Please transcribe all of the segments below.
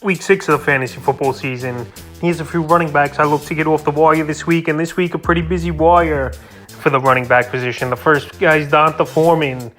Week 6 of the fantasy football season. Here's a few running backs I look to get off the wire this week, and this week a pretty busy wire for the running back position. The first guy is Donta Foreman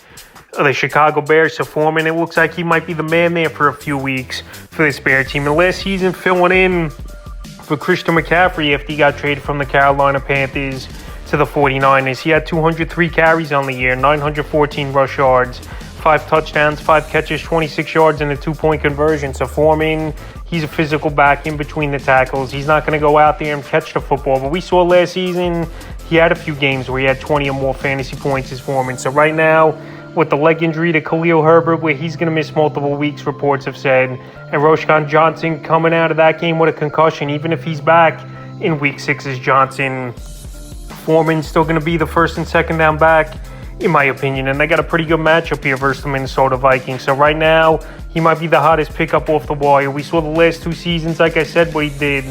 of the Chicago Bears. So Foreman, it looks like he might be the man there for a few weeks for this Bear team. And last season, filling in for Christian McCaffrey after he got traded from the Carolina Panthers to the 49ers. He had 203 carries on the year, 914 rush yards, 5 touchdowns, 5 catches, 26 yards, and a 2-point conversion. So Foreman, he's a physical back in between the tackles. He's not going to go out there and catch the football. But we saw last season, he had a few games where he had 20 or more fantasy points as Foreman. So right now, with the leg injury to Khalil Herbert, where he's going to miss multiple weeks, reports have said, and Roschon Johnson coming out of that game with a concussion, even if he's back in Week 6 as Johnson, Foreman's still going to be the first and second down back, in my opinion. And they got a pretty good matchup here versus the Minnesota Vikings. So right now, he might be the hottest pickup off the wire. We saw the last 2 seasons, like I said, what he did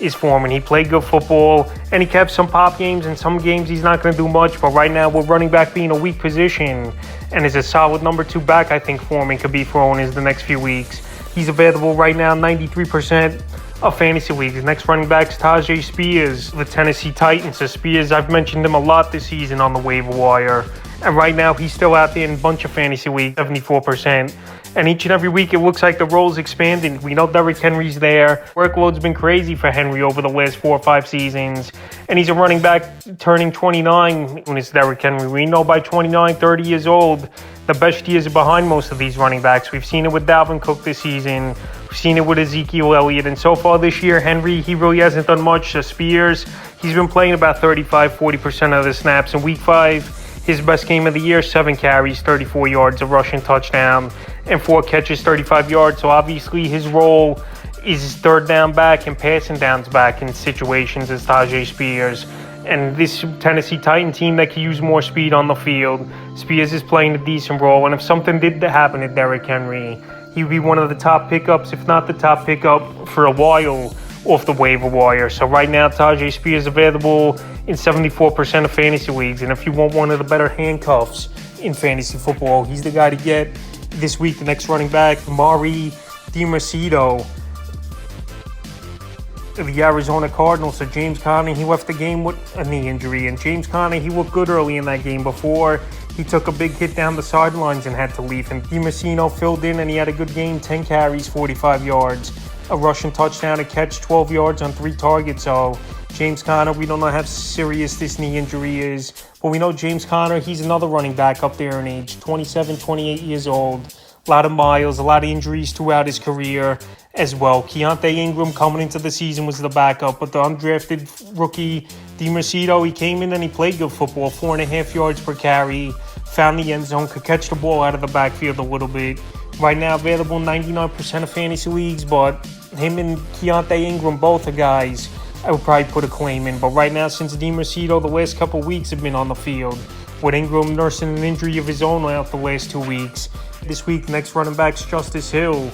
is Foreman. He played good football, and he kept some pop games, and some games he's not going to do much. But right now, with running back being a weak position and is a solid number 2 back, I think Foreman could be thrown in the next few weeks. He's available right now, 93% of fantasy leagues. The next running back is Tajay Spears, the Tennessee Titans. So Spears, I've mentioned him a lot this season on the waiver wire. And right now, he's still out there in a bunch of fantasy leagues, 74%. And each and every week, it looks like the role's expanding. We know Derrick Henry's there. Workload's been crazy for Henry over the last 4 or 5 seasons. And he's a running back turning 29 when it's Derrick Henry. We know by 29, 30 years old, the best years are behind most of these running backs. We've seen it with Dalvin Cook this season. We've seen it with Ezekiel Elliott. And so far this year, Henry, he really hasn't done much. So Spears, he's been playing about 35-40% of the snaps. In Week 5, his best game of the year, 7 carries, 34 yards, a rushing touchdown, and 4 catches, 35 yards. So obviously his role is third down back and passing downs back in situations as Tajay Spears. And this Tennessee Titan team that can use more speed on the field, Spears is playing a decent role. And if something did happen to Derrick Henry, he would be one of the top pickups, if not the top pickup, for a while off the waiver wire. So right now, Tajay Spears available in 74% of fantasy leagues. And if you want one of the better handcuffs in fantasy football, he's the guy to get this week. The next running back, Mari DiMarcito of the Arizona Cardinals. So James Conner, he left the game with a knee injury. And James Conner, he looked good early in that game before he took a big hit down the sidelines and had to leave. And DiMarcino filled in, and he had a good game, 10 carries, 45 yards. A rushing touchdown, a catch, 12 yards on 3 targets. So James Conner, we don't know how serious this knee injury is, but we know James Conner, he's another running back up there in age, 27, 28 years old. A lot of miles, a lot of injuries throughout his career as well. Keontae Ingram coming into the season was the backup, but the undrafted rookie DiMarcito, he came in and he played good football, 4.5 yards per carry, found the end zone, could catch the ball out of the backfield a little bit. Right now available in 99% of fantasy leagues, but him and Keontae Ingram, both are guys I would probably put a claim in. But right now, since DiMarcito, the last couple of weeks have been on the field, with Ingram nursing an injury of his own out the last 2 weeks. This week, next running back's Justice Hill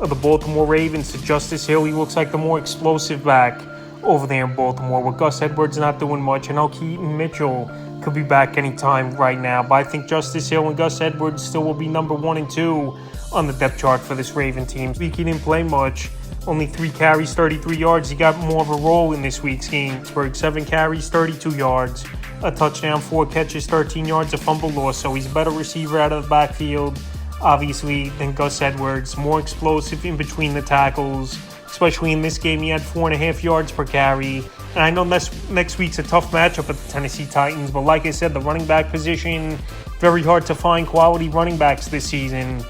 of the Baltimore Ravens. So Justice Hill, he looks like the more explosive back over there in Baltimore, with Gus Edwards not doing much. I know Keaton Mitchell could be back anytime right now, but I think Justice Hill and Gus Edwards still will be number 1 and 2 on the depth chart for this Raven team. He didn't play much. Only 3 carries, 33 yards. He got more of a role in this week's game. 7 carries, 32 yards, a touchdown, 4 catches, 13 yards, a fumble loss. So he's a better receiver out of the backfield, obviously, than Gus Edwards. More explosive in between the tackles. Especially in this game, he had 4.5 yards per carry. And I know next week's a tough matchup at the Tennessee Titans, but like I said, the running back position, very hard to find quality running backs this season.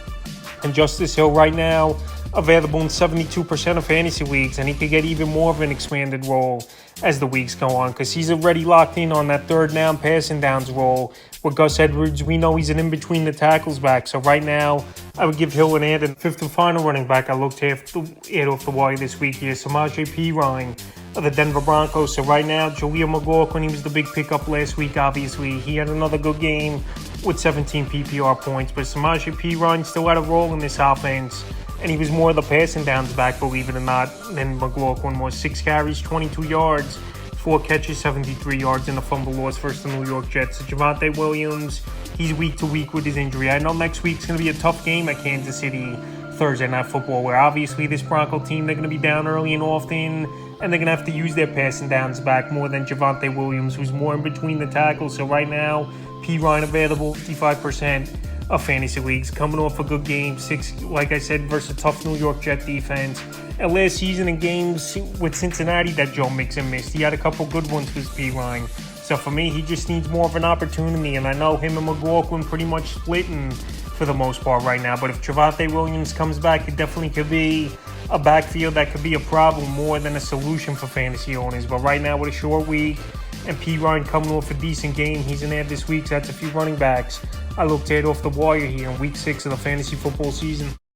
And Justice Hill right now, available in 72% of fantasy leagues, and he could get even more of an expanded role as the weeks go on, because he's already locked in on that third down passing downs role. With Gus Edwards, we know he's an in-between the tackles back. So right now, I would give Hill an add. And 5th and final running back I looked to add off the wire this week here, Samaje Perine of the Denver Broncos. So right now, Jaleel McLaughlin, he was the big pickup last week, obviously. He had another good game with 17 PPR points, but Samaje Perine still had a role in this offense. And he was more of the passing downs back, believe it or not, than McLaughlin was. 6 carries, 22 yards, 4 catches, 73 yards, and a fumble loss versus the New York Jets. So Javonte Williams, he's week to week with his injury. I know next week's going to be a tough game at Kansas City Thursday Night Football, where obviously this Bronco team, they're going to be down early and often, and they're going to have to use their passing downs back more than Javonte Williams, who's more in between the tackles. So right now, P. Ryan available 55% of fantasy leagues, coming off a good game, 6, like I said, versus a tough New York Jet defense. And last season in games with Cincinnati that Joe Mixon missed, he had a couple good ones with P. Ryan. So for me, he just needs more of an opportunity, and I know him and McLaughlin pretty much splitting for the most part right now. But if Javonte Williams comes back, it definitely could be a backfield that could be a problem more than a solution for fantasy owners. But right now with a short week and P. Ryan coming off a decent game, he's in there this week, so that's a few running backs I look to head off the wire here in week 6 of the fantasy football season.